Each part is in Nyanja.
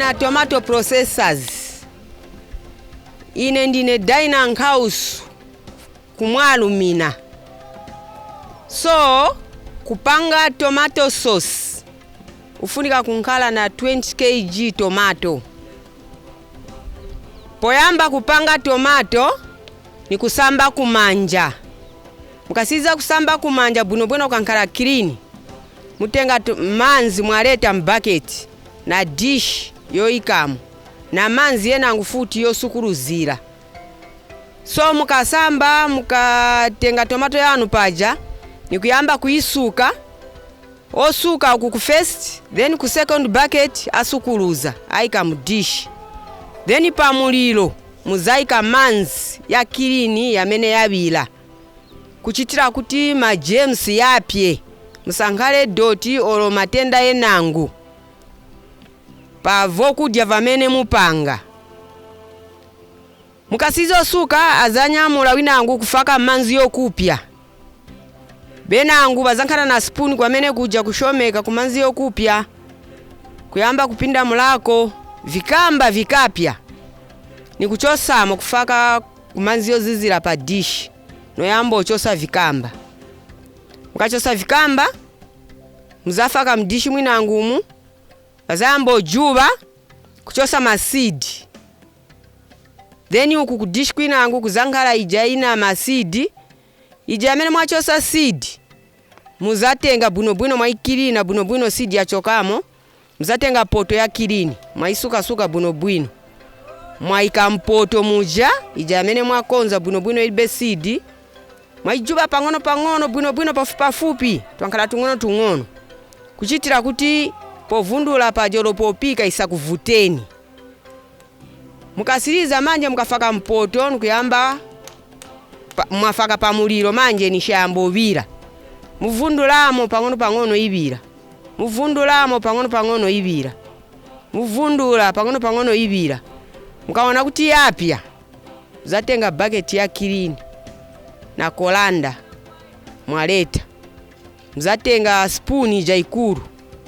na tomato processors. Ine ndine dining house kumwalu mina. So kupanga tomato sauce ufunika kunkala na 20 kg tomato. Poyamba kupanga tomato ni kusamba kumanja. Mukasiza kusamba kumanja buno kankala clean. Mutenga manzi mwaleta mbucket na dish yoikamu na manzi yena ngufuti yosukuruzira. So mukasamba mukatenga tomato yanu paja ni kuyamba kuisuka. Osuka ku first, then ku second bucket asukuruza aika dish. Then pa muliro muzaika manzi ya kilini yamene yabila. Kuchitira kuti ma germs yapye. Musankale doti olo matenda yenangu. Pa vokudya vamene mupanga. Mukasizo suka azanyamula winangu kufaka manzi yokupya. Benangu bazankana na spoon kwa mene kuja kushomeka kumanzi yokupya. Kuyamba kupinda mulako vikamba vikapya. Ni kuchosa kufaka kumanzi yozizira pa dish. No yambo chosa vikamba. Mukachosa vikamba muzafaka mdishi mwinangumu. Bazambo juba kuchosa masidi. Then uku kudishi kwinangu kuzankala ijaina masidi. Ijamene mwachosa seed. Muzatenga buno mwaikiri na buno seed ya chokamo. Muzatenga poto ya kirini. Mwaisuka buno. Mwaika mpoto muja. Ijamene mwakonza buno ilibe seed. Mwaijuba pangono buno pafupi. Tuankala tungono. Kuchitira kuti povundula pajolo popika isakuvuteni. Mukasiriza manje mukafaka mpoto nkuyamba mwafaka pa muliro manje ni shambo vira. Muvundulamo pangono ibira. Muvundulamo pangono ibira. Muvundula pangono ibira. Mukaona kuti yapya. Zatenga bucket ya clean na kolanda mwaleta. Mzatenga spoon jaikuru.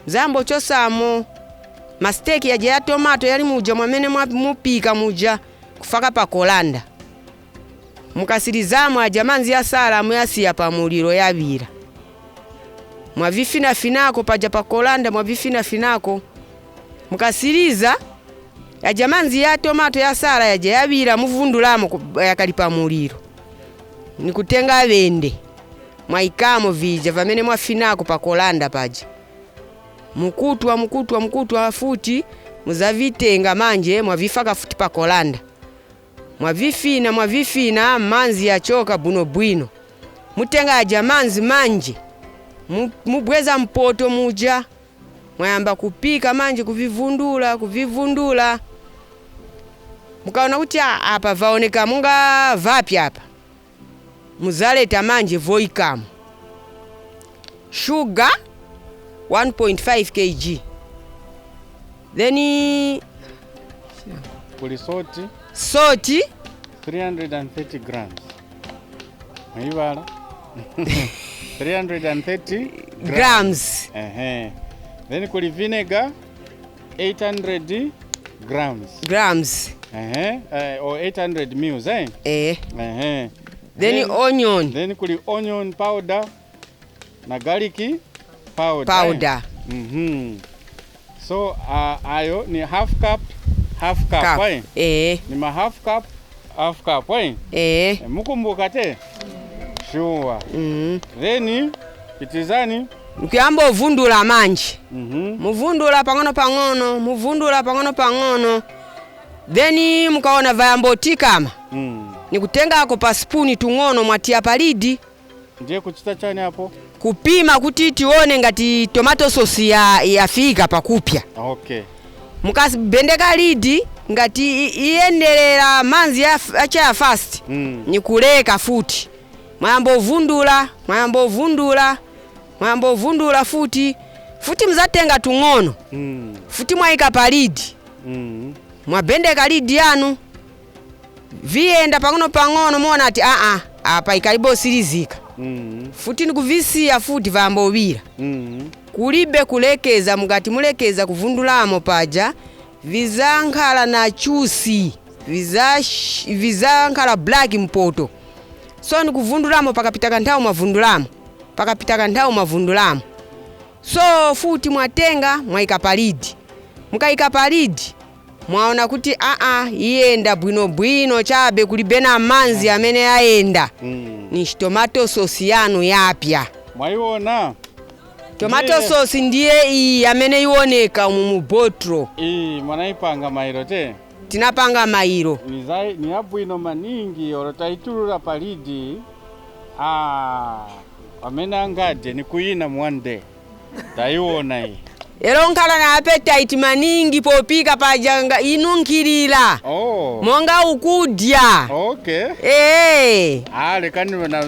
Zambo chosamo masteki ya tomato yali muja mwamene mupika muja kufaka pa kolanda. Mukasirizamo ajamanzi ya sala mwasi ya pa muliro yabira. Mwavifina finako paja pa kolanda mwavifina finako. Mukasiriza ajamanzi ya tomato ya sala yabira muvundulamo yakali pa muliro. Nikutenga vende. Mwaikamo vija vamene mwafinako pa kolanda paja. Mukutwa futi muzavitenga manje mwavifaka futi pa kolanda. Mwavifina manzi ya choka buno. Mutenga ajamanzi manje. Mubweza mpoto muja. Mwayamba kupika manje kuvivundula. Mukaona kuti apa vaoneka munga vapya apa. Muzaleta manje voikamu. Sugar 1.5 kg. Then kuli soti 330 grams. Mwibala 330 grams. Then kuli vinegar 800 grams. Or 800 mils, Then onion. Then kuli onion powder na garlic powder. So ayo ni half cup. Ni ma half cup. Mukumbuka te? Sure. Then pitizani ukiyamba uvundula manje. Muvundula pangono. Then mukaona vayambo tikama. Ni kutenga ako pa spoon tungono mwatia palidi. Ndiye kuchita chani hapo? Kupima kuti tione ngati tomato sauce yafika pakupya. Okay. Mukabendeka lidi ngati iendelera manzi acha fast. Ni kuleka futi. Mwambo vundula futi. Futi mzatenga tungono. Futi mwaika palidi. Mwabendeka lidi yanu. Vienda pangono muona ati apa ikaibo sirizika. Futi nikuvisia futi vambo vira. Kulibe kulekeza mugati mulekeza kuvundulamo paja vizankhala na chusi vizankhala black mpoto so nikuvundulamo pakapita kanthawi mavundulamo so futi mwatenga mwaika palidi mukaika palidi mwaona kuti iyenda bwinobwino chabe kulibe na manzi amene yayenda ni tomato sauce yanu yapya mwaiona tomato sauce ndiye iyi amene ioneka mu botro mwanaipanga mairo te tinapanga mairo ni abwino maningi olotaitulula palidi amene angaje ni kuina mwande taiona iyi ero nkhala na appetite maningi popika pajanga inunkilira monga ukudya lekani na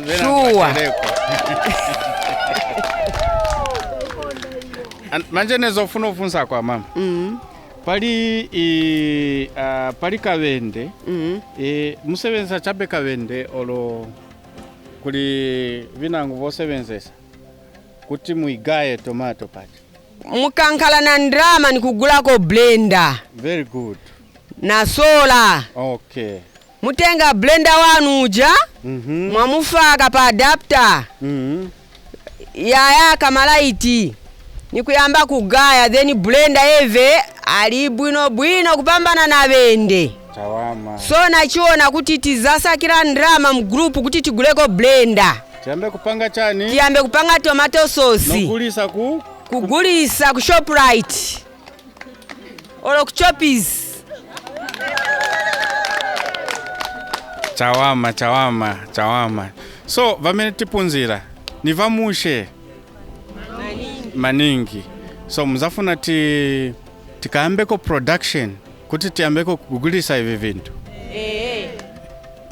manje nezofuna ufunsa kwa mama pali kavende musevenza chabe kavende olo kuli vinangu vosevenzesa kuti muigaye tomato pacha mukankhala na ndrama nikugulako blender very good na sola mutenga blender wanu uja mwamufaka pa adapter yayaka malaiti nikuyamba kugaya then blender eve ali bwino kupambana na vende chawama so nachiona kuti tizasakira ndrama mgrupu kuti tiguleko blender tiyambe kupanga chani tiyambe kupanga tomato sauce nogulisa kugulisa ku Shoprite olo ku Choppies chawama so vamene tipunzira ni vamushe maningi so muzafuna tikaambeko production kuti tiyambeko kugulisa hivi vintu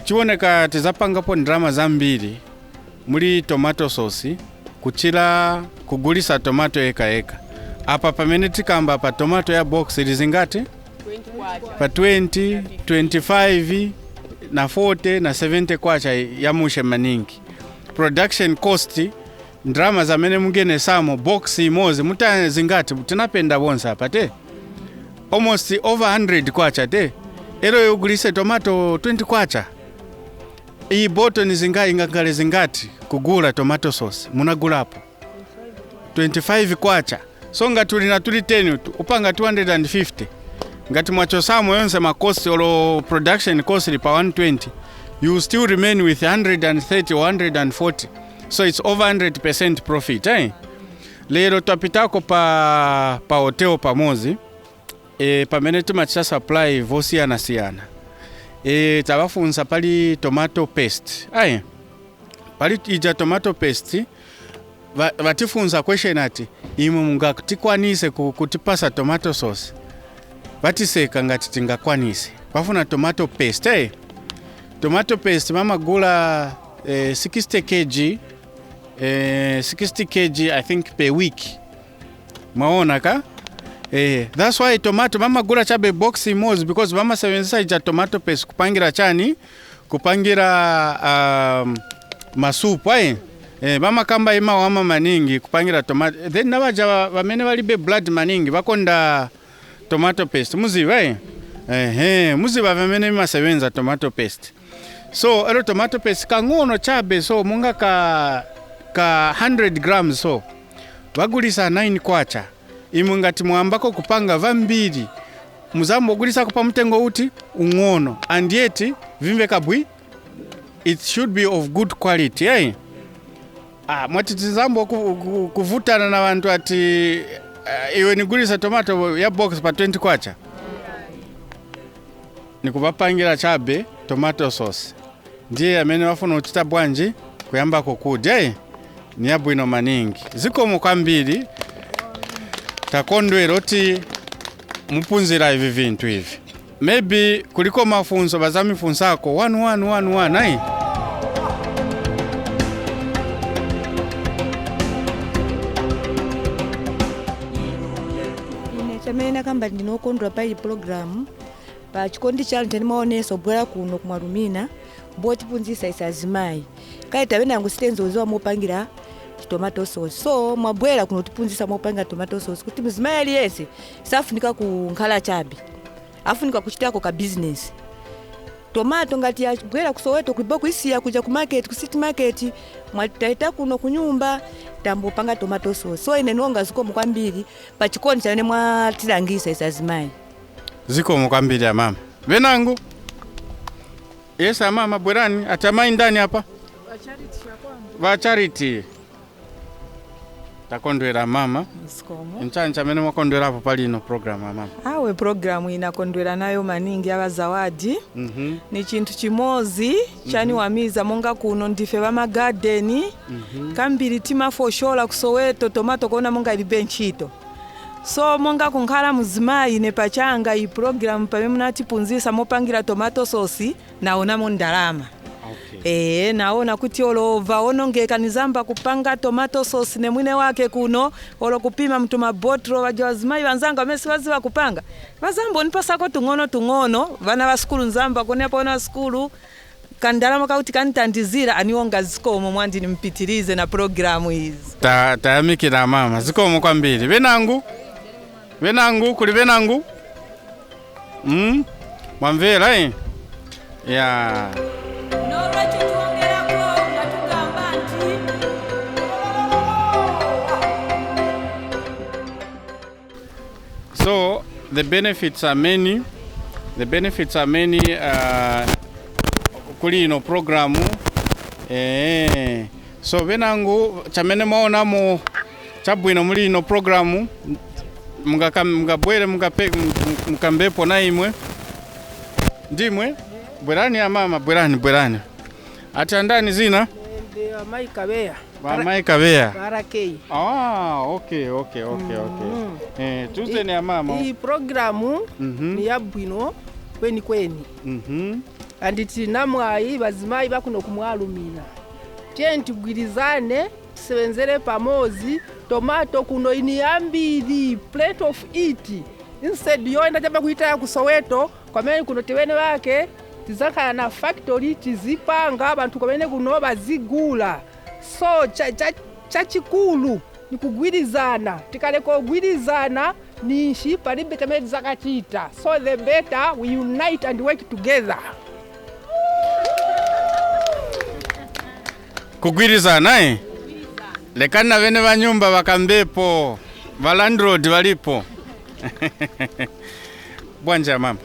chioneka tizapangapo ndrama zambiri muli tomato sauce kuchila kugulisa tomato eka apa pamene tikamba pa tomato ya box ilizingati 20 pa 20 25 na 40 na 70 kwacha ya mushe maningi production cost ndrama zamene mungene samo box imozi muta zingati tinapenda bonsa pate almost over 100 kwacha te ero yogulise tomato 20 kwacha iyi boto ni ingakale zingati kugula tomato sauce munagulapo 25 kwacha so ngati tuli 10 upanga 250 ngati mwachosamo yonse makosti olo production cost pa 120 you still remain with 130 or 140 so it's over 100% profit lero twapitako pa hotel pamozi pamene timachita supply vosiyana tabafunsa pali tomato paste pali ija tomato paste vatifunsa question ati imwe mungatikwanise kutipasa tomato sauce vatiseka ngati tingakwanise pafuna tomato paste tomato paste mamagula 60 kg 60 kg I think per week maona ka that's why tomato mama gula chabe box imozi because mama sevenzesa ija tomato paste kupangira chani kupangira masupu mama kamba ima wama maningi kupangira tomato then nabaja wamene walibe blood maningi bakonda tomato paste muziva muziva wamene ima sevenza tomato paste so ero tomato paste kangono chabe so munga ka 100 grams so bagulisa 9 kwacha imwe ngati mwambako kupanga vambiri muzambo ogulisa kupa mtengo uti ungono and yet vimve kabwi it should be of good quality mwati tizambo kuvutana na wantu ati iwe nigulisa tomato ya box pa 20 kwacha nikubapangira chabe tomato sauce ndiye amene wafuna uchita bwanji kuyamba kukudya ni abwino maningi zikomo kwambiri takondwera oti mupunzira hivi vintu hivi maybe kuliko mafunzo bazamifunsako 1111 chamena kamba ndinokondwa pa program pa chikondi challenge ndimaoneso bwera kuno kumwarumina boti punzisa isazimayi kaita bena yangu sitenzo uziwa mopangira tomato sauce. So mwabwera kuno tipunzisa mopanga tomato sauce kuti mzimayi aliyense safunika kunkhala chabe, afunika kuchitako ka business. Tomato ngati yabwera ku Soweto kuiba kuisiya kuja ku market, ku city market, mwataita kuno kunyumba tambopanga tomato sauce. So ine nonga zikomo kwambiri pa chikondi chane mwatilangisa isazimayi. Zikomo kwambiri ya mama. Venangu. Yes mama bwerani atamai ndani hapa. Va charity. Takondwera mama. Zikomo. Nchanja mene mwakondwera hapo palino program mama. Awe programu inakondwera nayo maningi aba zawadi. Ni chintu chimozi chani wamiza monga kuno ndife ba magadeni. Kambiri tima foshola ku Soweto tomato kona monga libenchito. So monga kunkhala muzimayi ne pachanga i program pamwe munatipunzisa mopangira tomato sauce naona mondalama. Okay. Naona kuti olova onongeka nizamba kupanga tomato sauce ne mwine wake kuno olo kupima mtu mabotro wazimayi wanzanga wamesi waziwa kupanga. Wazambo nipasako tungono vana wa skulu nzamba konepo na skulu kandalama kauti kanitandizira aniwonga zikomo mwandi nimpitilize na programu hizi. Tayamikira mama zikomo kwambiri. Venangu kuli venangu. Mwamvera ya So the benefits are many. Kuli ino programu. So venangu chamene maona mo chabwino muli ino programu. Mungabwere mukambepo na imwe. Ndimwe? Bwerani ya mama, bwerani. Atandani zina? Maikabea. Maikabea. Barakei. Okay. Tuze ni ya mama. Hii programu ni ya bwino kweni. Anditi namwayi bazimayi bakuno kumwalumina. Chenti gwirizane sebenzere pamozi tomato kuno ini ambiri plate of it. Instead yoenda chapa kuita ku Soweto kwamene kuno tewene wake tizakhala na factory tizipanga abantu kwamene kuno bazigula. So chachikulu ni kugwirizana, tikaleko kugwirizana nishi palibe chamene tizakachita. So the better we unite and work together. Kugwirizana lekana vene va nyumba vakambepo va landlord walipo. Bwanja mama.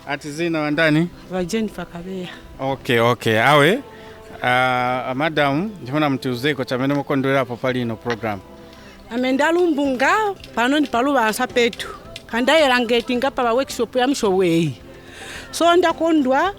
Ati zina wandani? Wa Jennifer Kabea. Okay. Awe madam ndifuna mtiuzeko chamene mukondwera hapo palino program. Amendalumbunga pano ndi paluba ansapetu. Kandayerangeti ngapa ba workshop ya mshoweyi. So ndakondwa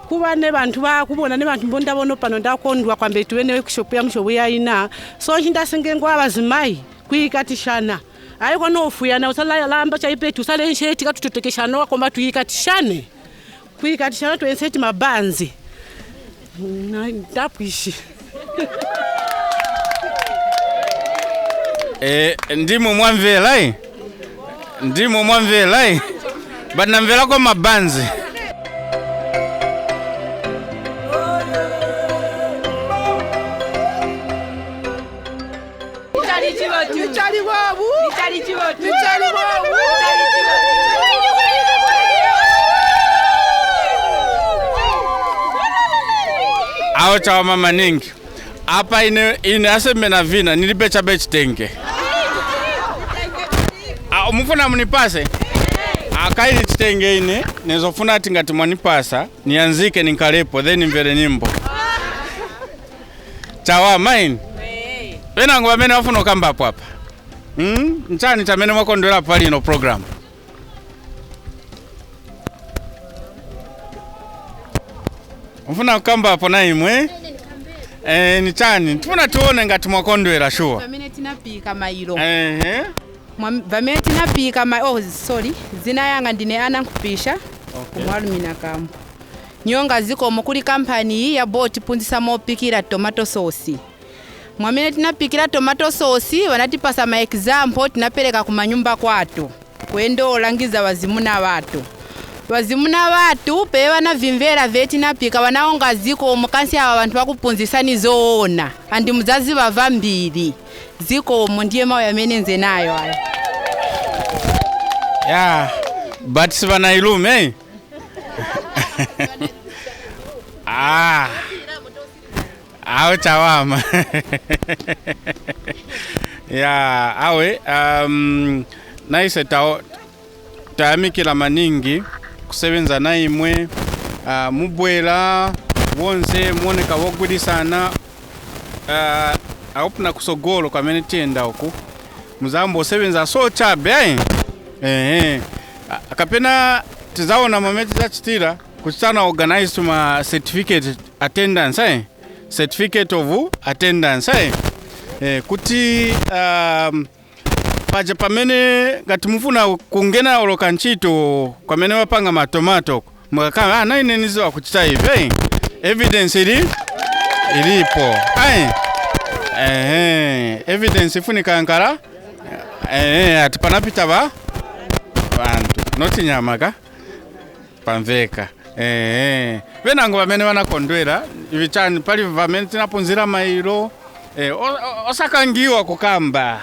kuba ne bantu kubona ne bantu mbonda bono pano ndakondwa kwambe tuwene workshop ya mshoweyi ayina. So ndasenge ngwa abazimayi kuyikatishana. Ayiko nofuyana usala lamba chaipetu usale nsheti katutotekeshana wakomba tuyikatishane. Kuyikatishana tuenseti mabanzi. Ndapwishi. Ndimo mwamvela bana mvela kwa mabanzi. Awo chawa mama ningi. Hapa ine aseme na vina nilibecha bechitenge. Mufuna munipase? Akaili chitenge ine nezofuna ati ngati mwanipasa nianzike nikalepo then mvere nyimbo. Chawa main. Venangu wamene wafuna kamba hapo hapa. Nchani chamene mwakondwera pali ino program. Mfuna kamba hapo na imwe. Nichani tufuna tuone ngati mwakondwera sure. Vamene tinapika mailo. Vamene tinapika zina yanga ndine ana nkupisha. Kumwalumina kampo. Nyonga zikomo kuli kampani ya boti punzisa mopikira tomato sauce. Mwamene tinapikira tomato sauce wanatipasa ma example tinapeleka kumanyumba kwatu. Kwendo olangiza wazimuna watu. Wazimuna watu pewa na vimvera veti na pika wanaonga ziko mukansi ya abantu wakupunzisani zoona andi muzazi bava mbiri ziko ndiye mawe yamenenze nayo haya yeah but sibana Ulimi eh awe tawama yeah awe naise tayamikila maningi kusebenza na imwe mubwela wonse muoneka wogwirisana aupuna kusogolo kwa mene tienda huku muzambo sebenza so chabe akapena tizaona mameti za chitira kuchitana organize ma certificate attendance certificate of attendance kuti paja pamene ngati mufuna kungena oloka ntchito kwamene wapanga matomato mukakamba naine niziwa kuchita ivi evidence ilipo evidence ifunika nkala ati panapita bantu noti nyamaka pamveka venango vamene vanakondwera ivichani pali vamene tinapunzira mailo osakangiwa kukamba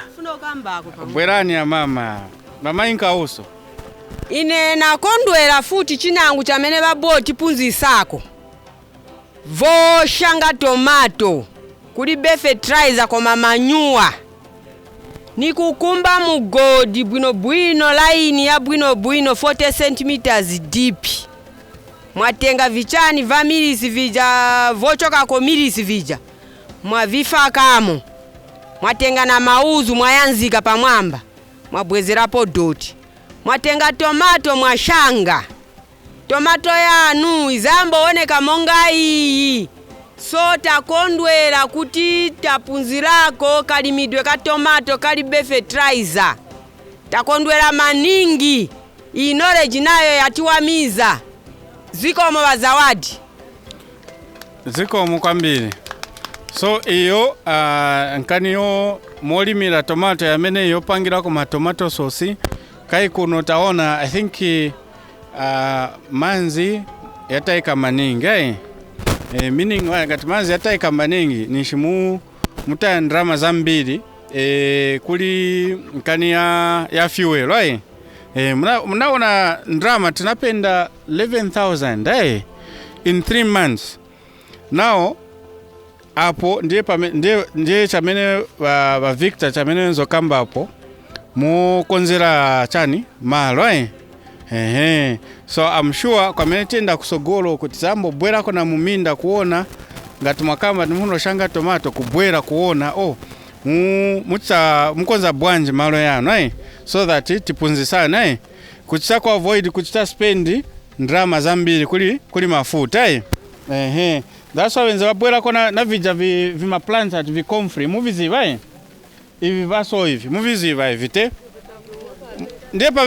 bwerani ya mama inkauso ine nakondwera futi chinangu chamene baboti punzisako voshanga tomato kuli fertilizer koma manyuwa nikukumba mugodi bwino laini ya bwino 40 cm deep mwatenga vichani va milisi vija vochoka ko milisi vija mwavifakamo mwatenga na mauzu mwayanzika pamwamba mwabwezerapo doti mwatenga tomato mwashanga tomato yanu izambo oneka monga iyi so takondwera kuti tapunzirako kalimidwe ka tomato kali fertilizer takondwera maningi iyi knowledge nayo yatiwamiza zikomo bazawadi zikomo kwambiri so iyo nkaniyo molimira tomato yamene yopangira ku tomato sauce kai kuno taona I think manzi yataika maningi meaning ngati manzi yataika maningi nishimu mutaya ndrama zambiri kuli nkani ya fuel right mnaona ndrama tunapenda 11,000 in 3 months now apo ndiye chamene wa Victor chamene nzokamba apo mukonzera chani malo so I'm sure kwa mene tenda kusogolo kuti zambo bwera kona muminda kuona ngati mwakamba nimuno shanga tomato kubwera kuona mukonza bwanji malo yano so that tipunzisana kuchita ku avoid kuchita spend ndrama zambiri kuli mafuta that's why wenza wabwera kona na vija vima plants at vi comfrey muviziva ivi vaso hivi muviziva hivi te ndepa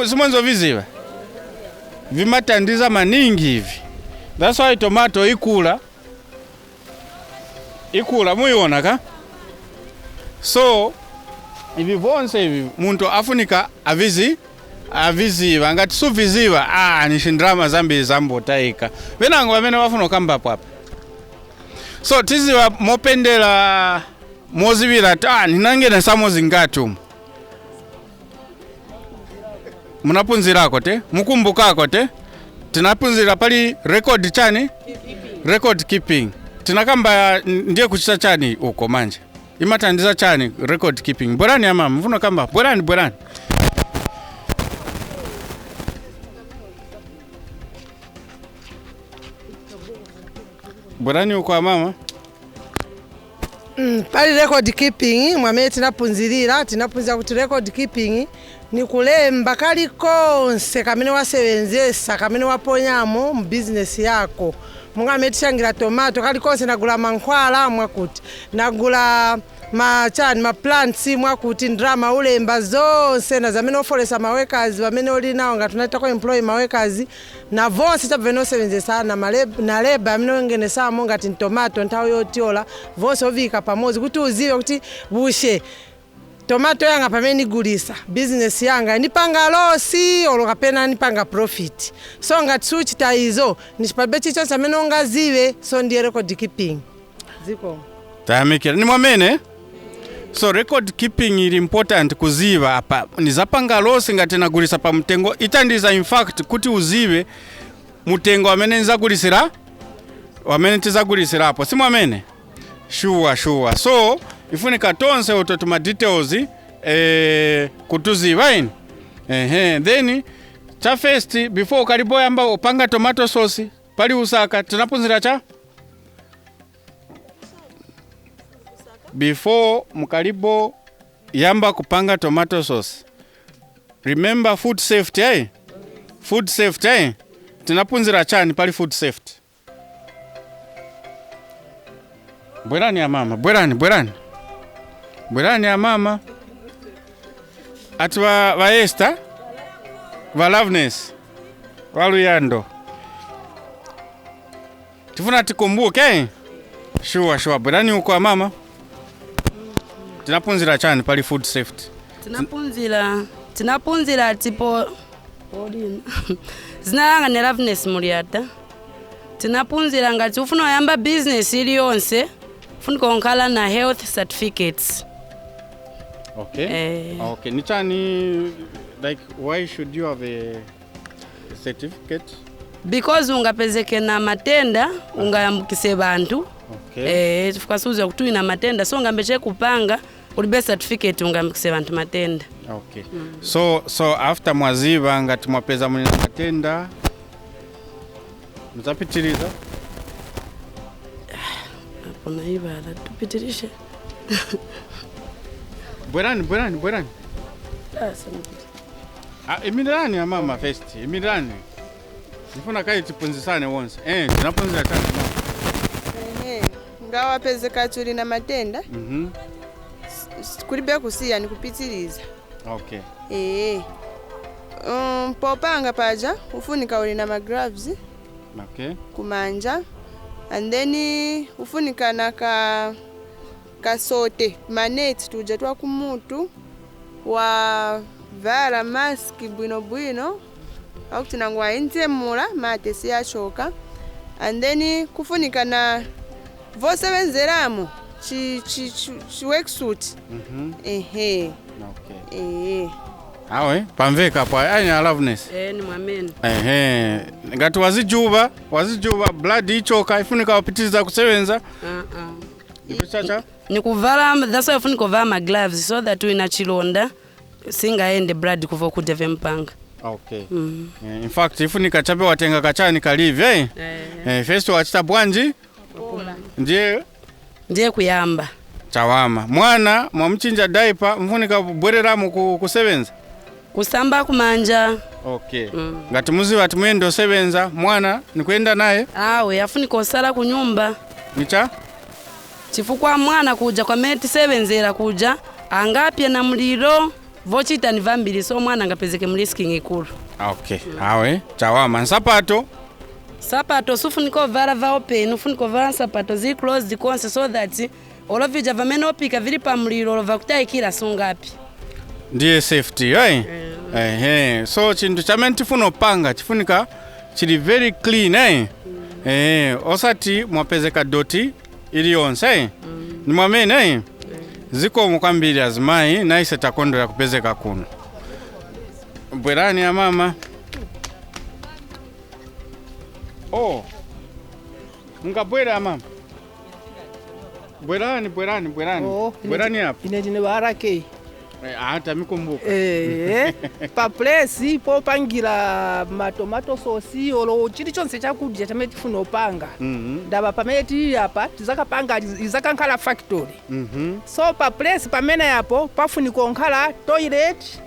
simonzo viziva vimatandiza maningi hivi that's why tomato ikula muiona ka so ivi vonse hivi muntu afunika aviziva ngati suviziva nishindrama zambiri zambotaika venango vamene wafuna kamba hapa so tiziva mopendela mozivira ninangene samozi ngati munapunzirako te mukumbukako te tinapunzira pali record chani record keeping tinakamba ndiye kuchita chani uko manje imatandiza chani record keeping bwerani ya mama mvuno kamba bwerani bwerani uko mama pali record keeping mwamene tinapunzira kuti record keeping ni kulemba kalikonse kamene wasebenzesa kamene waponyamo mu business yako mungamene tishangira tomato kalikonse nagula mankhwala mwakuti nagula ma plants mwakuti ndrama ulemba zonse na zamene ofolesa mawekazi wamene oli nawo ngati tunaita ko employ mawekazi na vonse tabve nosebenzesa na leba amene ongenesamo ngati tomato nthawi yotiola vonse ovika pamozi kuti uziwe kuti bushe tomato yanga pamene nigulisa business yanga nipanga losi olo kapena nipanga profit. So ngati suchita izo nichipabe chichonse amene ungaziwe, so ndiye record keeping. Ziko tayamikira ni mwamene. So record keeping ili important kuziva apa nizapanga losi ngati nagulisa pa mtengo itandiza in fact kuti uzive mutengo amene nzagulisira wamene tizagulisira hapo, si mwamene? Sure. So ifunika tonse utotuma details kutuziva ini. Then cha first before karibu yamba upanga tomato sauce pali usaka tunapunzira cha before mukaribo yamba kupanga tomato sauce. Remember food safety, Food safety, tunapunzira chani pali food safety. Bwerani ya mama, bwerani ya mama. Ati wa Esther, wa Loveness, wa Luyando. Tifuna tikumbuke, Sure, bwerani uko wa mama. Tunapunzira chani pali food safety. Tunapunzira tipo zinalanga ne Loveness muliata. Tunapunzira ngati ufuna yamba business ili yonse funika onkala na health certificates. Okay. Okay. Nichani, like, why should you have a certificate? Because ungapezeke na matenda ungayambukise bantu. Okay. Tukasuza kutuina matenda so ngambeche kupanga ulibe certificate ungambukise bantu matenda. Okay. So after mwaziva ngati mwapeza mwenye matenda mzapitiliza? Apona ibala tupitilishe. Bwerani. Imirani ya mama first. Imirani. Nifuna kai tipunzisane wonse. Tunapunzira tani. Ngawapezeka tuli na matenda. Kulibe kusiya ni kupitiliza. Okay. Popanga paja ufunika uli na gloves. Okay. Kumanja. And then ufunika na kasote maneti tuja twa kumutu wa vala mask bwino akuti nangwa intemula mate siyachoka. And then kufunika na vosebenzeramo chi worksuit. Okay. Awe pamveka pa anya Loveness. Ni mwamene. Ngati wazijuba blood ichoka ifunika wapitiza kusebenza. Ipichacha? Nikuvala, that's why ifunika kuvala ma gloves so that we nachilonda singaende blood kuva kudeve mpanga. Okay. In fact ifunika chape watenga kachani kalive. First wachita bwanji? Ndiye kuyamba. Chawama. Mwana mwamchinja diaper mfunika bwereramu kusebenza? Kusamba kumanja. Okay. Ngati muziva tumwendo sebenza mwana nikuenda naye? Awe afunika osala kunyumba. Nicha? Chifukwa mwana kuja kwa meti sebenzera kuja angapya na muliro vochita ni vambiri so mwana ngapezeke mrisking ikulu. Okay. Awe chawama. Nsapato? Sapato sufuniko vara va open ufuniko vara sapato zi closed konse so that olovija vamene opika vili pa muliro lova kutaikira sungapi. Ndiye safety, so chintu chamene tifuna opanga chifunika chili very clean, osati mwapezeka doti ili yonse, ni mwamene, ziko mkwambili azimai, na ise takondora kupezeka kuno. Bwerani ya mama. Nga bwera ya mama. Bwerani. Bwerani hapa. Inejine barake. Hata mikumbuka. Pa place popangira tomato sauce olo chili chonse chakudya chamene tifuna opanga. Ndaba pamene tili apa tizakapanga izakankhala factory. So pa place pamene yapo pafunika onkhala toilet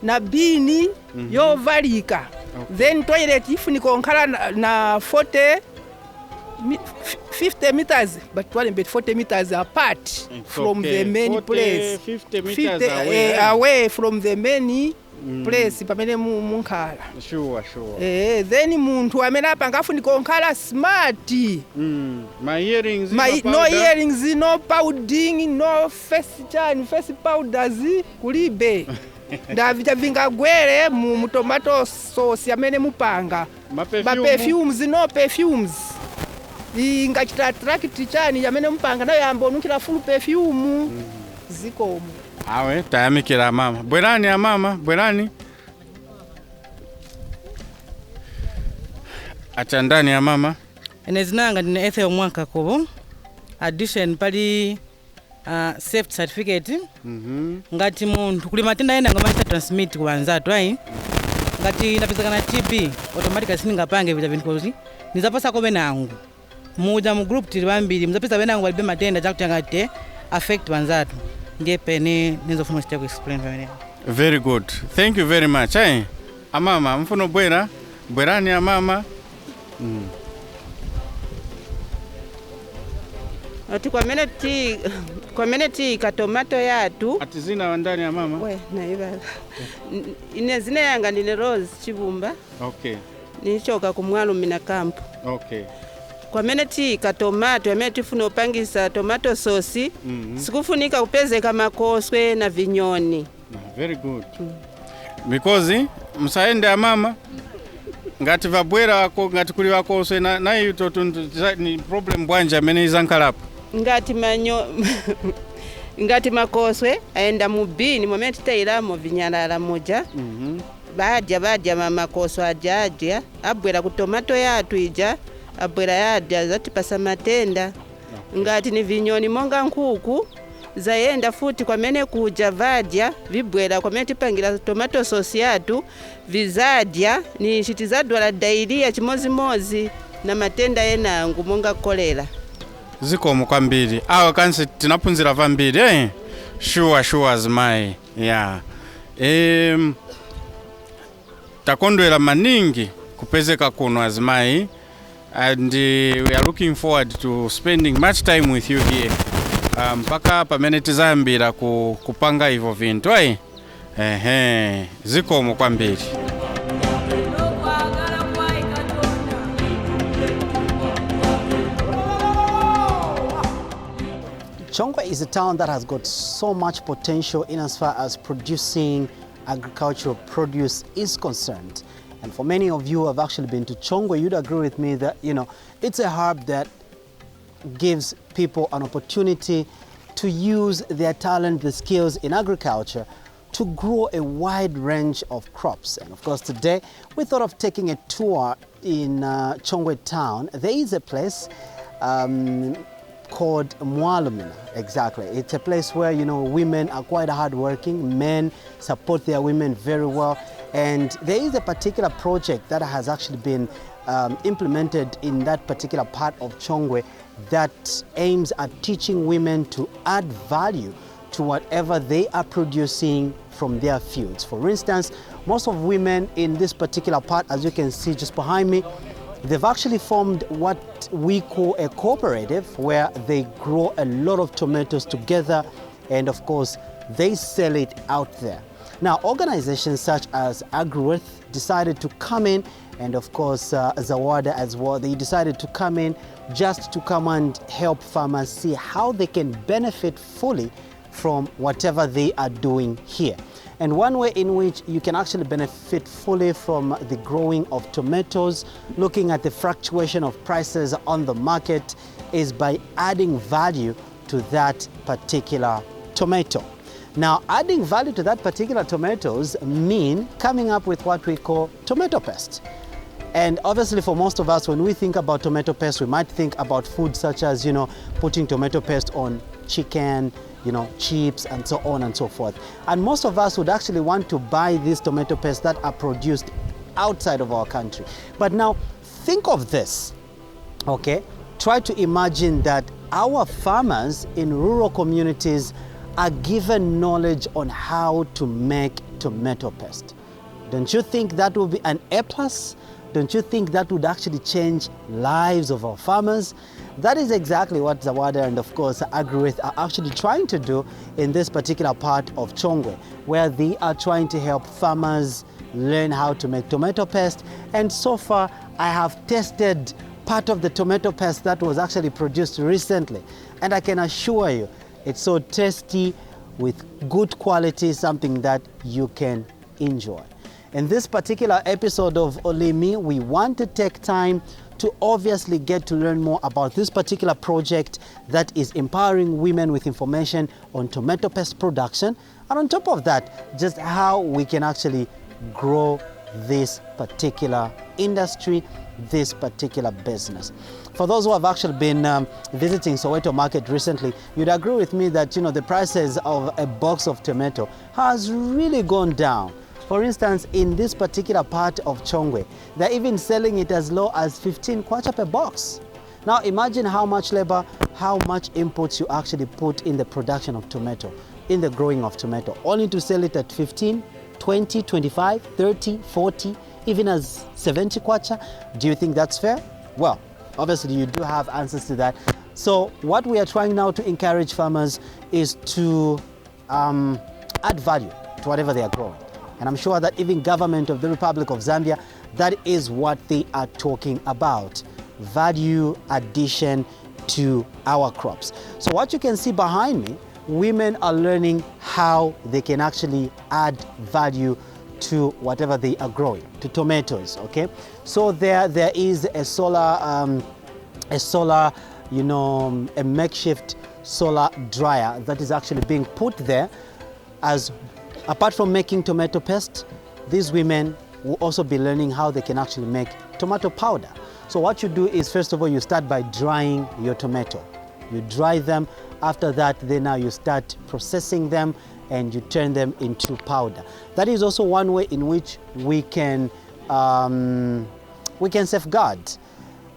na bini yovalika. Then toilet ifunika onkhala na 50 meters, but 40 meters apart from the main place. 50 meters away from the main place pamene munkhala. Sure, sure. Then munthu amene apanga afunika onkhala smart. My earrings, no earrings, no powdering, no face powders, kulibe. Ndavita vingagwere mu tomato sauce amene mupanga. Ma perfumes, no perfumes. Ingachita attract chani amene mupanga nayo yamba onukira full perfume. Zikomo. Awe tayamikira mama. Bwerani ya mama, bwerani. Achandani ya mama. Ene zinanga ndine Ethel Mwaka Kobo. Addition pali safety certificate. Ngati munthu kuli matenda ena ngamaita transmit ku banzatu ayi. Ngati napezekana TB automatically siningapange vita vintu kozi. Nizapasa kobe nangu. Muja mu group tili bambiri muzapeza benangu balibe matenda chakuti ngate affect banzatu. Ndiye pene nizofuna ku explain pamene. Very good. Thank you very much. Ayi. Amama mfuno bwerani ya mama. Ati kwa meneti ka tomato yatu. Ati zina ndani ya mama? We, naiba. Ine zina yanga ndine Rose Chibumba. Okay. Nichoka kumwalu mina camp. Okay. Kwa meneti ka tomato, yamene tifuna upangisa tomato sauce, sikufunika upezeka makoswe na vinyoni. Very good. Because msaende ya mama, ngati vabwera wako, ngati kuli wakoswe na yuto ni problem bwanja mene izankalapo. Ngati makoswe aenda mubini momenti tayilamo vinyalala moja. Badya makoswe ajaja abwera ku tomato yatu ija abwera yadya zatipasa matenda. Ngati ni vinyoni monga nkuku zayenda futi kwa mene kuja vadya vibwera kwa mene tipangira tomato sauce yatu vizadya ni chitizadwala diarrhea chimozi na matenda yenangu monga kolera. Zikomo kwambiri. Awa kansi tinapunzira vambiri Sure azimai. Yeah. Takondwela maningi kupezeka kuno azimai. And we are looking forward to spending much time with you here. Mpaka pamene tizayambira kupanga hivyo vintu zikomo kwambiri. Chongwe is a town that has got so much potential in as far as producing agricultural produce is concerned. And for many of you who have actually been to Chongwe, you'd agree with me that, it's a hub that gives people an opportunity to use their talent, the skills in agriculture to grow a wide range of crops. And of course, today we thought of taking a tour in Chongwe town. There is a place called Ulimi. Exactly. It's a place where, women are quite hardworking, men support their women very well. And there is a particular project that has actually been implemented in that particular part of Chongwe that aims at teaching women to add value to whatever they are producing from their fields. For instance, most of women in this particular part, as you can see just behind me, they've actually formed what we call a cooperative where they grow a lot of tomatoes together and of course they sell it out there. Now, organizations such as AgriWorth decided to come in, and of course Zawada as well, they decided to come in just to come and help farmers see how they can benefit fully from whatever they are doing here. And one way in which you can actually benefit fully from the growing of tomatoes, looking at the fluctuation of prices on the market, is by adding value to that particular tomato. Now, adding value to that particular tomatoes mean coming up with what we call tomato paste. And obviously for most of us, when we think about tomato paste, we might think about food such as, putting tomato paste on chicken, chips and so on and so forth. And most of us would actually want to buy these tomato paste that are produced outside of our country. But now think of this, okay? Try to imagine that our farmers in rural communities are given knowledge on how to make tomato paste. Don't you think that will be an A+? Don't you think that would actually change lives of our farmers? That is exactly what Zawada and of course AgriWith are actually trying to do in this particular part of Chongwe, where they are trying to help farmers learn how to make tomato paste. And so far I have tested part of the tomato paste that was actually produced recently, and I can assure you it's so tasty with good quality, something that you can enjoy. In this particular episode of Ulimi, we want to take time to obviously get to learn more about this particular project that is empowering women with information on tomato paste production, and on top of that, just how we can actually grow this particular industry, this particular business. For those who have actually been visiting Soweto Market recently, you'd agree with me that the prices of a box of tomato has really gone down. For instance, in this particular part of Chongwe, they're even selling it as low as 15 kwacha per box. Now imagine how much labor, how much inputs you actually put in the production of tomato, in the growing of tomato, only to sell it at 15, 20, 25, 30, 40, even as 70 kwacha. Do you think that's fair? Well, obviously you do have answers to that. So what we are trying now to encourage farmers is to add value to whatever they are growing. And I'm sure that even government of the Republic of Zambia, that is what they are talking about. Value addition to our crops. So what you can see behind me, women are learning how they can actually add value to whatever they are growing, to tomatoes, okay? So there is a a makeshift solar dryer that is actually being put there. As apart from making tomato paste, these women will also be learning how they can actually make tomato powder. So what you do is, first of all, you start by drying your tomato. You dry them. After that, then now you start processing them and you turn them into powder. That is also one way in which we can safeguard.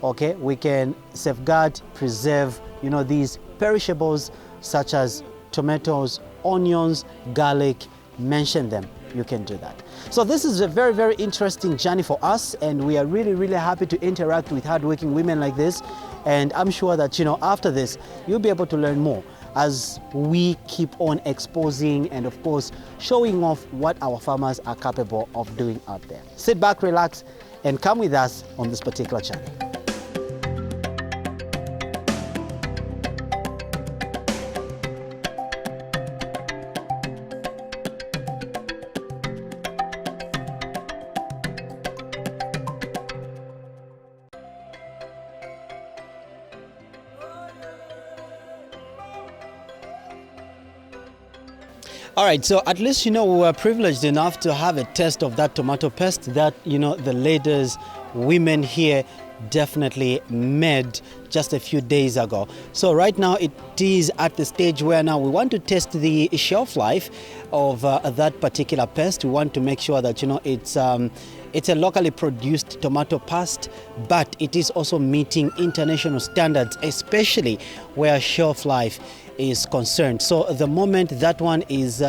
Okay, we can safeguard, preserve, these perishables such as tomatoes, onions, garlic. Mention them, you can do that. So this is a very, very interesting journey for us, and we are really, really happy to interact with hardworking women like this. And I'm sure that, after this, you'll be able to learn more as we keep on exposing and, of course, showing off what our farmers are capable of doing out there. Sit back, relax, and come with us on this particular journey. All right, so at least, we were privileged enough to have a taste of that tomato paste that, the ladies, women here definitely made just a few days ago. So right now it is at the stage where now we want to test the shelf life of that particular paste. We want to make sure that, it's a locally produced tomato paste, but it is also meeting international standards, especially where shelf life is concerned. So the moment that one is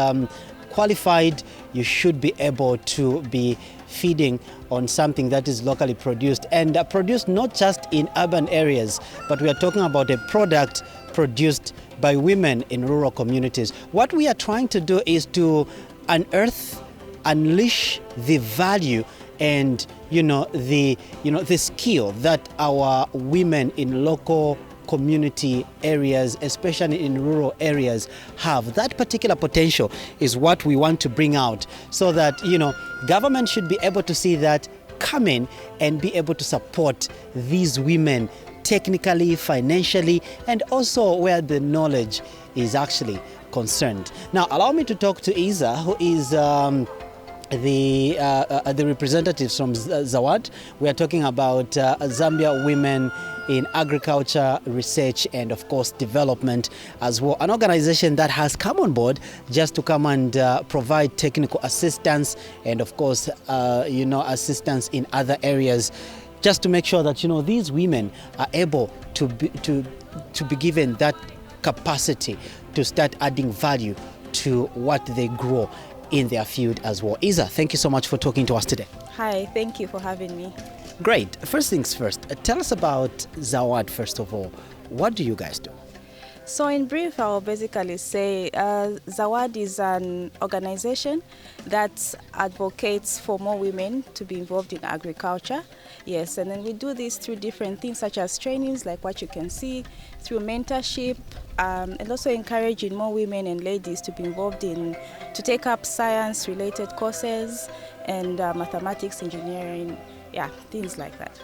qualified, you should be able to be feeding on something that is locally produced, and produced not just in urban areas, but we are talking about a product produced by women in rural communities. What we are trying to do is to unearth, unleash the value and the skill that our women in local community areas, especially in rural areas, have. That particular potential is what we want to bring out, so that government should be able to see that, come in and be able to support these women technically, financially, and also where the knowledge is actually concerned. Now allow me to talk to Isa, who is the representatives from Zawad. We are talking about Zambia Women in Agriculture, Research, and of course Development as well. An organization that has come on board just to come and provide technical assistance and of course assistance in other areas, just to make sure that these women are able to be given that capacity to start adding value to what they grow in their field as well. Isa, thank you so much for talking to us today. Hi, thank you for having me. Great. First things first, tell us about Zawad first of all. What do you guys do? So in brief, I'll basically say Zawad is an organization that advocates for more women to be involved in agriculture. Yes, and then we do this through different things such as trainings, like what you can see, through mentorship, and also encouraging more women and ladies to be involved to take up science-related courses and mathematics, engineering, yeah, things like that.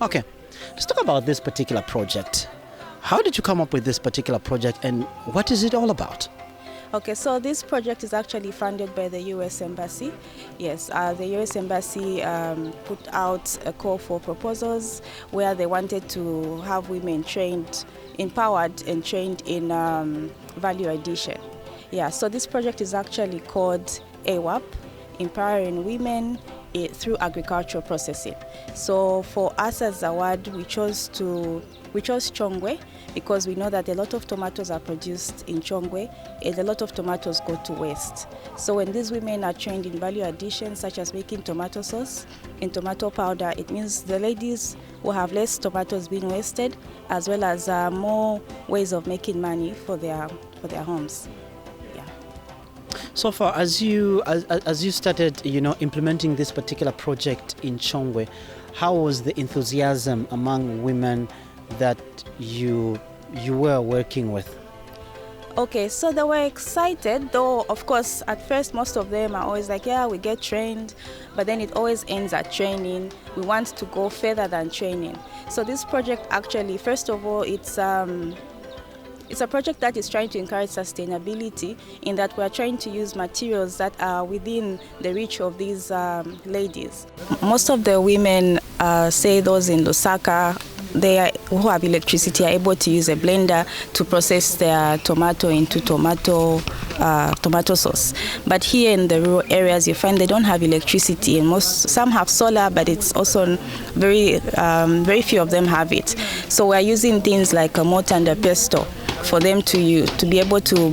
Okay, let's talk about this particular project. How did you come up with this particular project and what is it all about? Okay, so this project is actually funded by the U.S. Embassy. Yes, the U.S. Embassy put out a call for proposals where they wanted to have women empowered and trained in value addition. Yeah, so this project is actually called AWAP, Empowering Women through Agricultural Processing. So for us as Zawad, we chose Chongwe because we know that a lot of tomatoes are produced in Chongwe and a lot of tomatoes go to waste. So when these women are trained in value addition, such as making tomato sauce and tomato powder, it means the ladies will have less tomatoes being wasted, as well as more ways of making money for their homes. So far, as you started, implementing this particular project in Chongwe, how was the enthusiasm among women that you were working with? Okay, so they were excited, though of course at first most of them are always like, yeah, we get trained, but then it always ends at training. We want to go further than training. So this project actually, first of all, it's a project that is trying to encourage sustainability in that we are trying to use materials that are within the reach of these ladies. Most of the women, say those in Lusaka, who have electricity, are able to use a blender to process their tomato into tomato sauce. But here in the rural areas, you find they don't have electricity, and some have solar, but it's also very few of them have it. So we're using things like a mortar and a pestle for them to be able to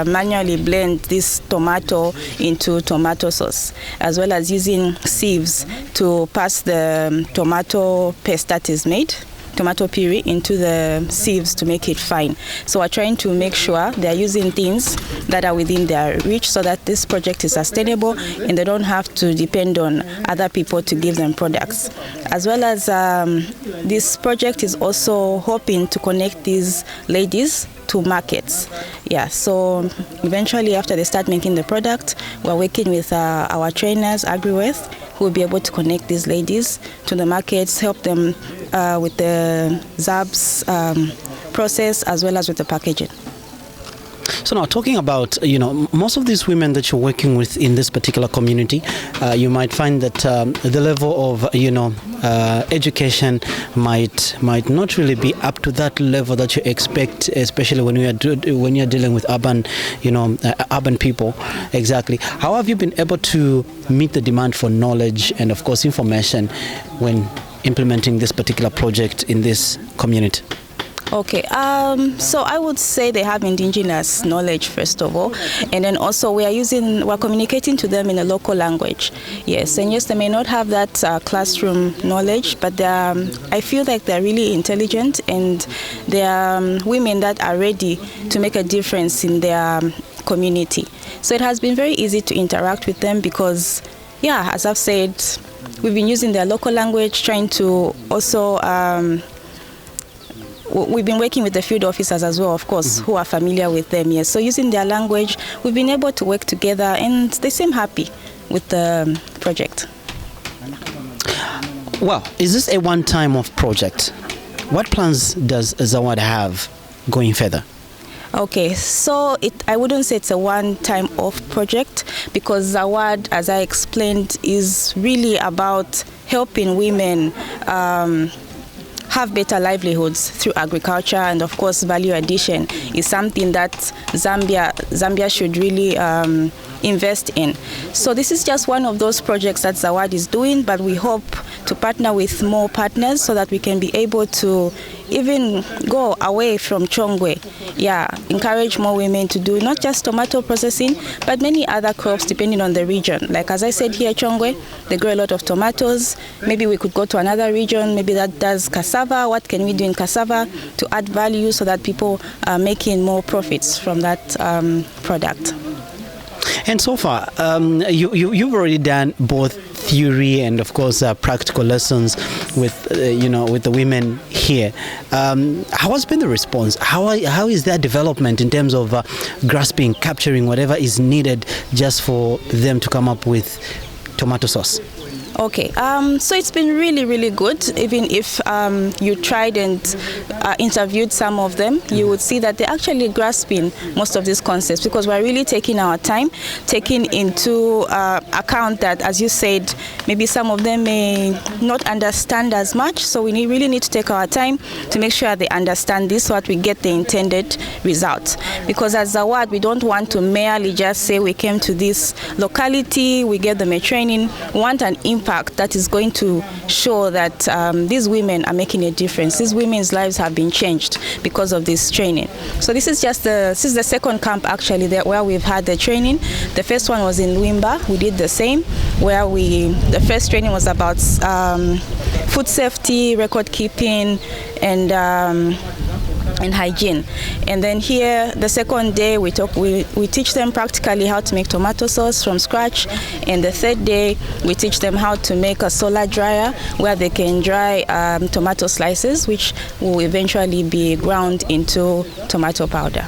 manually blend this tomato into tomato sauce, as well as using sieves to pass the tomato paste that is made, tomato puree, into the sieves to make it fine. So we're trying to make sure they're using things that are within their reach so that this project is sustainable and they don't have to depend on other people to give them products. As well as this project is also hoping to connect these ladies to markets. Yeah, so eventually after they start making the product, we're working with our trainers, AgriWest, who will be able to connect these ladies to the markets, help them with the ZABS process, as well as with the packaging. So now talking about, most of these women that you're working with in this particular community, you might find that the level of, education might not really be up to that level that you expect, especially when you're dealing with urban, urban people. Exactly. How have you been able to meet the demand for knowledge and, of course, information when implementing this particular project in this community? Okay, so I would say they have indigenous knowledge first of all, and then also we're communicating to them in a local language. Yes, and yes, they may not have that classroom knowledge, but I feel like they're really intelligent and they're women that are ready to make a difference in their community. So it has been very easy to interact with them because, yeah, as I've said, we've been using their local language, trying to also we've been working with the field officers as well, of course, who are familiar with them. Yes, so using their language, we've been able to work together, and they seem happy with the project. Well, is this a one-time off project? What plans does Zawad have going further? Okay, so I wouldn't say it's a one-time off project because Zawad, as I explained, is really about helping women have better livelihoods through agriculture, and of course value addition is something that Zambia should really invest in. So this is just one of those projects that Zawad is doing, but we hope to partner with more partners so that we can be able to even go away from Chongwe. Encourage more women to do not just tomato processing, but many other crops depending on the region. Like as I said here, Chongwe, they grow a lot of tomatoes. Maybe we could go to another region, maybe that does cassava. What can we do in cassava to add value so that people are making more profits from that product? And so far, you've already done both theory and, of course, practical lessons with, with the women here. How has been the response? How is their development in terms of grasping, capturing whatever is needed just for them to come up with tomato sauce? Okay, so it's been really, really good. Even if you tried and interviewed some of them, you would see that they're actually grasping most of these concepts, because we're really taking our time, taking into account that, as you said, maybe some of them may not understand as much. So we really need to take our time to make sure they understand this so that we get the intended result. Because as Zawad, we don't want to merely just say we came to this locality, we get them a training. We want an impact that is going to show that these women are making a difference. These women's lives have been changed because of this training. So this is the second camp actually where we've had the training. The first one was in Luimba. We did the same, where the first training was about food safety, record keeping, and hygiene. And then here, the second day, we teach them practically how to make tomato sauce from scratch. And the third day, we teach them how to make a solar dryer where they can dry tomato slices, which will eventually be ground into tomato powder.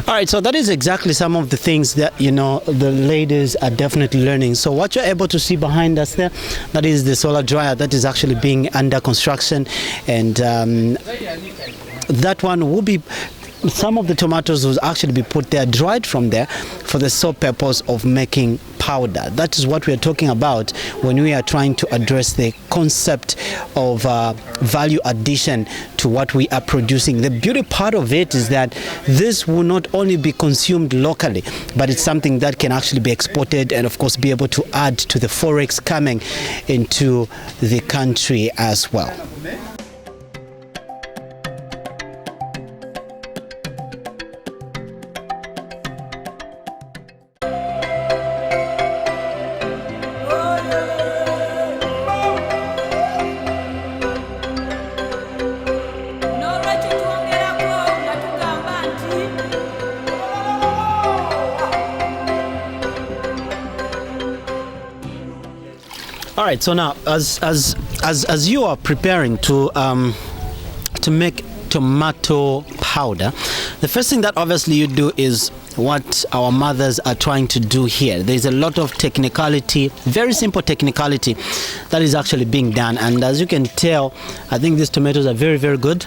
All right, so that is exactly some of the things that, the ladies are definitely learning. So what you're able to see behind us there, that is the solar dryer that is actually being under construction. And that one will be, some of the tomatoes will actually be put there, dried from there, for the sole purpose of making powder. That is what we are talking about when we are trying to address the concept of value addition to what we are producing. The beauty part of it is that this will not only be consumed locally, but it's something that can actually be exported and, of course, be able to add to the forex coming into the country as well. All right, so now as you are preparing to make tomato powder, the first thing that obviously you do is what our mothers are trying to do here. There's a lot of technicality, very simple technicality that is actually being done, and as you can tell, I think these tomatoes are very, very good.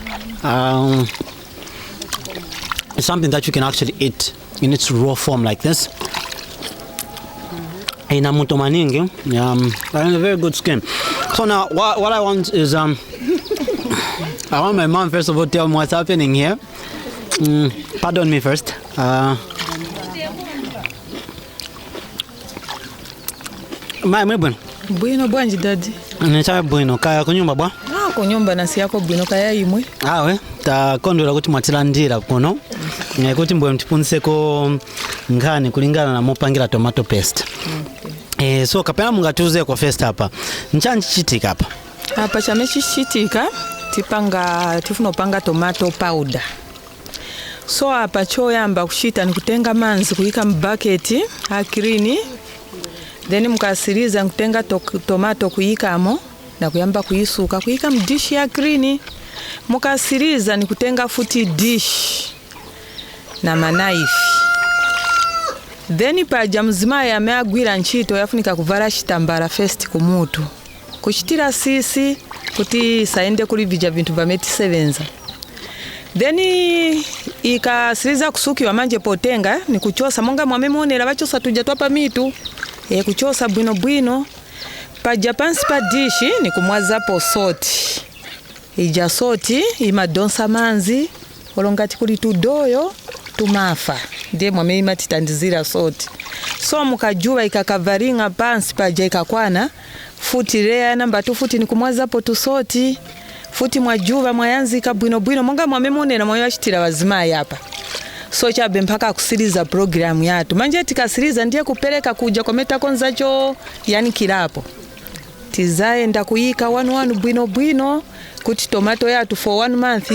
It's something that you can actually eat in its raw form like this. Ina moto maningi, and a very good skin. So now what I want is I want my mom first of all tell me what's happening here. Pardon me first. Bwino bwanji dadi. Necha bwino kaya kunyumba bwa? Kunyumba nasi yako bwino kaya imwe. We takondwera kuti mwatilandira kuno. Kuti mbwe mtipuniseko ngani kulingana na mopangira tomato paste. So kapena mungatuze kwa first hapa. Nchanchi chitika hapa. Hapa chamechi chitika tifuna upanga tomato powder. So hapa choyamba kushita ni kutenga manzi kuika mbaketi akirini. Then mukasiriza kutenga tomato kuikamo na kuyamba kuisuka kuika mdishi ya green. Mukasiriza ni kutenga futi dish na manaifi. Then paja mzima ya meagwira nchito yafunika kuvara shitambara first kumutu. Kushitira sisi kuti saende kuli vija vintu vameti sevenza. Then ikasiriza kusuki wa manje potenga ni kuchosa monga mwamemonera bachosa tuja twapa mitu. Kuchosa bwino paja pansi pa dishi ni kumwazapo soti. Ija soti imadonsa manzi olongati kuli tudoyo tumafa. Ndiye mwame imatitandizira soti. So mukajua ikakavaringa pansi paja ikakwana futi rea namba 2 futi nikumwazapo tusoti futi mwajuva mwayanzika bwinobwino monga mwamemonera mwayo wachitira wazimayi apa so chabe mpaka kusiriza programu yatu manje tikasiriza ndiye kupereka kuja kometa konzacho yani kilapo tizaenda kuyika wanu bwinobwino kuti tomato yatu for 1 month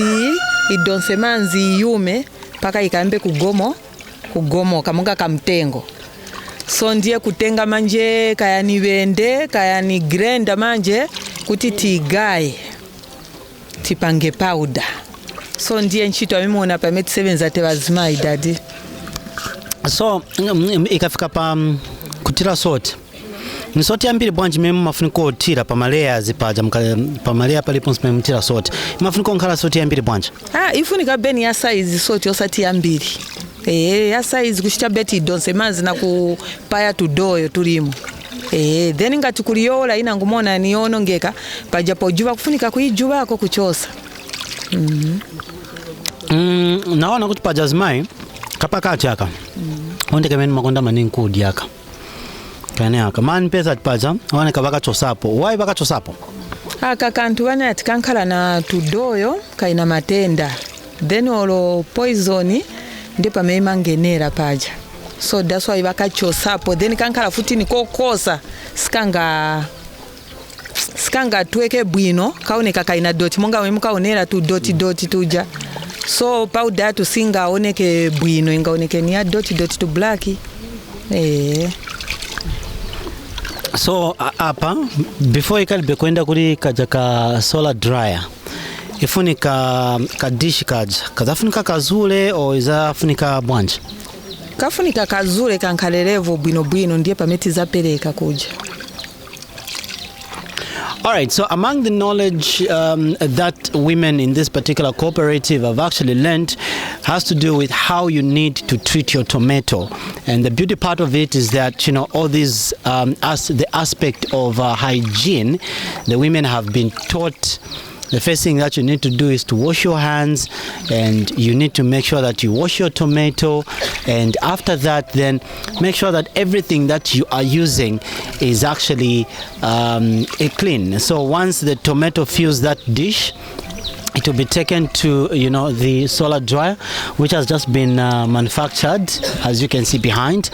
idonse manzi yume paka ikambe kugomo kamonga kamtengo so ndiye kutenga manje kaya ni wende kaya ni grinder manje kuti tigaye tipange powder so ndiye nchito amemona pa met 7 zate wazimayi dadi so ikafika pa kutira soti ni soti ambiri bwanji memu mafuniko tira pa layers paja pa layer palipo memu tira soti mafuniko nkala soti ambiri bwanji ifunika beni ya size soti osati ambiri ya size kushita beti donse manzi na kupaya tudoyo tulimo then ngati kuliyola ina ngumona niono ngeka paja pojuva kufunika kuijuva ako kuchosa naona kuti paja zimayi kapakati aka ondeke meni makonda maningi kudi aka kane aka mani pesa tipaja wane kabaka chosapo wai baka chosapo aka kantu wane atikankala na tudoyo kaina matenda then olo poison ndipo meimangenera paja so that's why baka chosapo then kankala futi nikokosa skanga tuweke bwino kaoneka kaina doti monga wemukaonera tu doti tuja so powder tu singa oneke bwino ingaoneke ni ya doti tu black so apa before ikalibe kwenda kuli kaja ka solar dryer ifunika kadishi kaja kazafunika kazule o izafunika bwanje kafunika kazule kankalelevo bwino ndiye pameti zapereka kuja. All right, so among the knowledge that women in this particular cooperative have actually learned has to do with how you need to treat your tomato. And the beauty part of it is that, you know, all these, the aspect of hygiene, the women have been taught. The first thing that you need to do is to wash your hands, and you need to make sure that you wash your tomato, and after that then make sure that everything that you are using is actually clean. So once the tomato fills that dish, it will be taken to, you know, the solar dryer, which has just been manufactured, as you can see behind.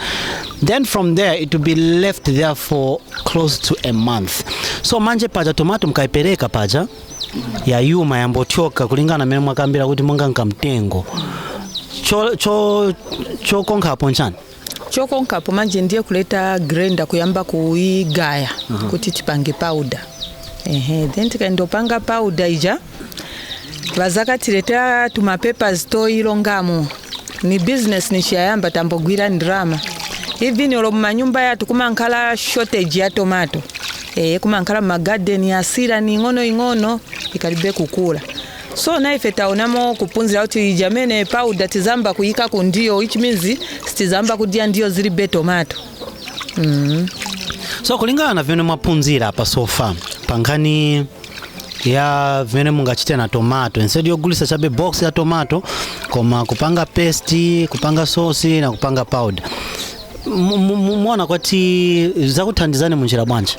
Then from there it will be left there for close to a month. So manje paja tomato mkaipereka paja ya yuma yambochoka kulingana mene mwakambira kuti monga nkamtengo cho konka hapo nchani chokonka hapo manje ndiye kuleta grinder kuyamba kuigaya kuti tipange powder then tikaendopanga powder ija vazakatireta tuma papers toilongamo ni business nichiyayamba tambogwira ndrama hivi ni olo manyumba yatu kumankala shortage ya tomato kumankala magarden ya sira ni ing'ono ikalibe kukula so naife taonamo kupunzira kuti jamene powder tizamba kuyika kundio which means tizamba kudia ndio zili be tomato so kulingana na vene mwapunzira hapa sofa pangani ya vene mungachite na tomato instead yogulisa chabe box ya tomato koma kupanga paste kupanga sauce na kupanga powder muona kwati zakuthandizane munjira bwanje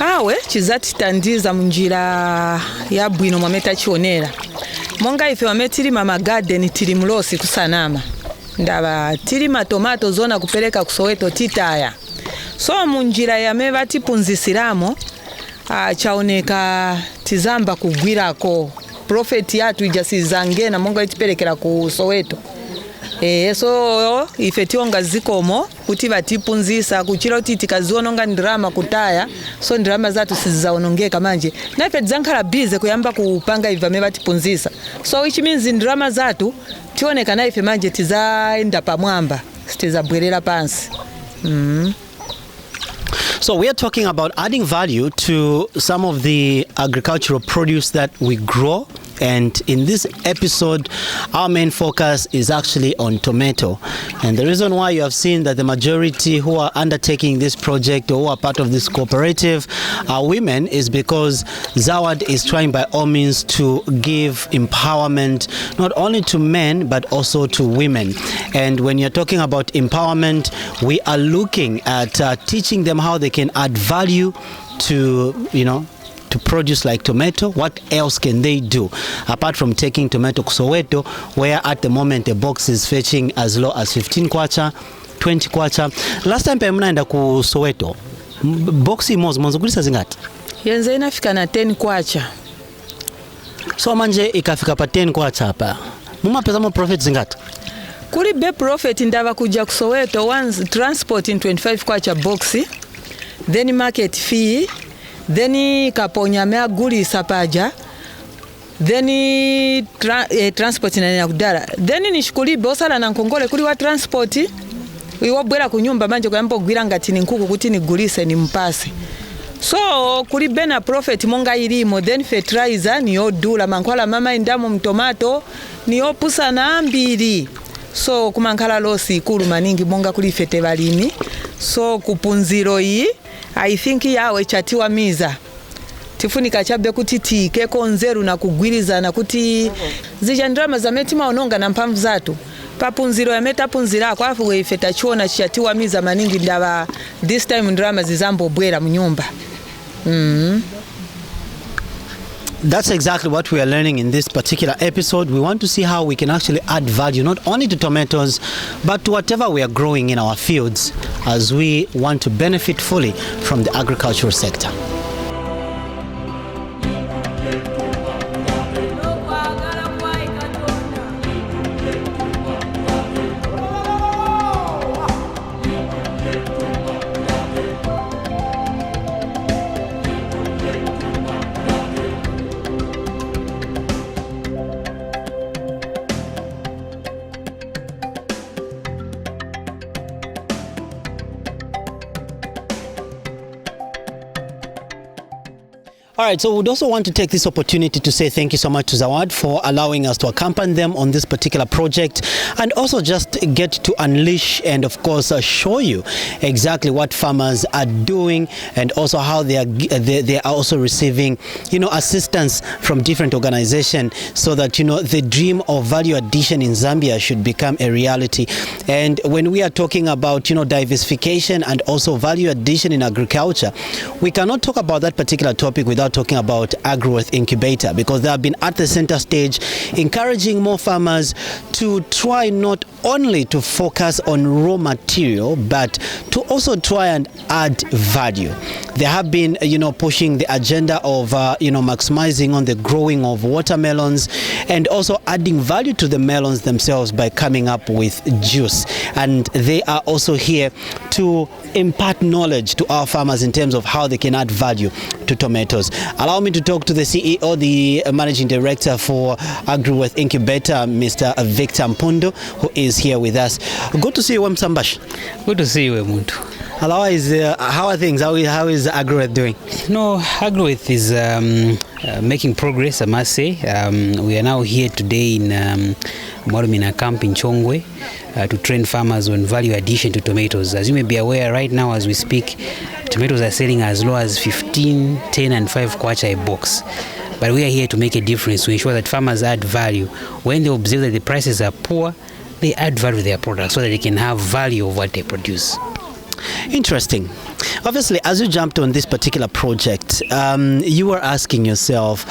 awe chizatitandiza munjira ya bwino mwameta chionera monga ife wametiri mama garden tiri mlosi kusanama ndaba tiri matomato zona kupeleka kusoweto titaya so munjira ya meva tipunzisiramo chaoneka tizamba kugwirako profit yatu ijasizange na monga itipelekera ku Soweto so ife tionga zikomo kuti vatipunzisa kuchira kuti tikaziononga ndirama kutaya so ndirama zatu sizizaonongeka manje naife tizankhala busy kuyamba kupanga iva me vatipunzisa so which means ndirama zatu tioneka naife manje tizaenda pamwamba sitizabwerera pansi So we are talking about adding value to some of the agricultural produce that we grow. And in this episode, our main focus is actually on tomato. And the reason why you have seen that the majority who are undertaking this project or who are part of this cooperative are women is because Zawad is trying by all means to give empowerment not only to men but also to women. And when you're talking about empowerment, we are looking at teaching them how they can add value to, to produce like tomato? What else can they do apart from taking tomato to Soweto, where at the moment a box is fetching as low as 15 kwacha, 20 kwacha? Last time mnaenda ku Soweto, box imozi mwanzogulisa zingati? Yenze inafika na 10 kwacha. So manje ikafika pa 10 kwacha hapa, mumapeza mo profit zingati? Kuri be profit ndava kuja ku Soweto, once transport in 25 kwacha box, then market fee, then kaponya mea guli sapaja, then transport na kudara, then nishukuli bosala na nkongole kuli wa transport iwobwera kunyumba manje kwa mpo gwira ngati ni nkuku kuti ni gulise ni mpase. So kuli bena profit monga ilimo, then fertilizer ni odula mankwala mama indamu mtomato ni opusa na ambiri. So kumankala losi ikulu maningi monga kuli fete balimi. So kupunziro hii I think yawe chatiwa miza tifunika chabe kuti tikeko nzeru na kugwiriza na kuti zija ndrama za metima ononga na mpamvu zatu papunziro ya meta punzira kwa afu weifeta chuona chatiwa miza maningi ndaba this time ndrama zizambo bwera mnyumba. That's exactly what we are learning in this particular episode. We want to see how we can actually add value not only to tomatoes but to whatever we are growing in our fields, as we want to benefit fully from the agricultural sector. All right, so we'd also want to take this opportunity to say thank you so much to Zawad for allowing us to accompany them on this particular project, and also just get to unleash and of course show you exactly what farmers are doing, and also how they are also receiving assistance from different organizations, so that the dream of value addition in Zambia should become a reality. And when we are talking about diversification and also value addition in agriculture, we cannot talk about that particular topic without talking about Agri-Wealth Incubator, because they have been at the center stage encouraging more farmers to try not only to focus on raw material but to also try and add value. They have been pushing the agenda of maximizing on the growing of watermelons and also adding value to the melons themselves by coming up with juice, and they are also here to impart knowledge to our farmers in terms of how they can add value to tomatoes. Allow me to talk to the CEO, the Managing Director for Agri-Wealth Incubator, Mr. Victor Mpundo, who is here with us. Good to see you, Msambash. Good to see you, Muntu. How are things? How is Agri-Wealth doing? No, Agri-Wealth is making progress, I must say. We are now here today in Morumina camp in Chongwe to train farmers on value addition to tomatoes. As you may be aware, right now as we speak, tomatoes are selling as low as 15, 10 and 5 kwacha a box. But we are here to make a difference, to ensure that farmers add value. When they observe that the prices are poor, they add value to their products so that they can have value of what they produce. Interesting. Obviously, as you jumped on this particular project, you were asking yourself,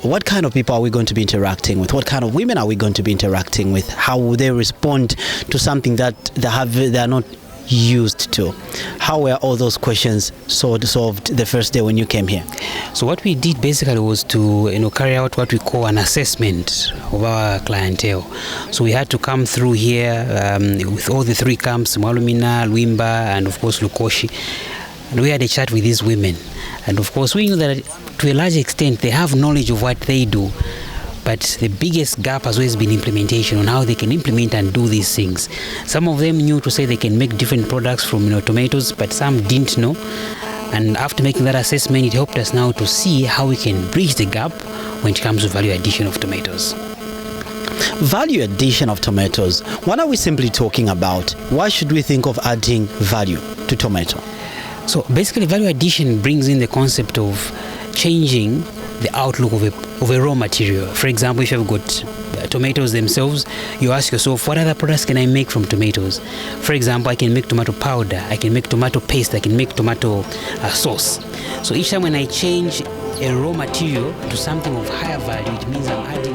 what kind of people are we going to be interacting with? What kind of women are we going to be interacting with? How will they respond to something that they are not used to? How were all those questions solved the first day when you came here? So what we did basically was to carry out what we call an assessment of our clientele. So we had to come through here with all the three camps, Mwalumina, Lwimba and of course Lukoshi, and we had a chat with these women, and of course we knew that to a large extent they have knowledge of what they do, but the biggest gap has always been implementation, on how they can implement and do these things. Some of them knew to say they can make different products from tomatoes, but some didn't know. And after making that assessment, it helped us now to see how we can bridge the gap when it comes to value addition of tomatoes. Value addition of tomatoes. What are we simply talking about? Why should we think of adding value to tomato? So basically, value addition brings in the concept of changing the outlook of a of a raw material. For example, if you've got tomatoes themselves, you ask yourself, what other products can I make from tomatoes? For example, I can make tomato powder, I can make tomato paste, I can make tomato sauce. So each time when I change a raw material to something of higher value, it means I'm adding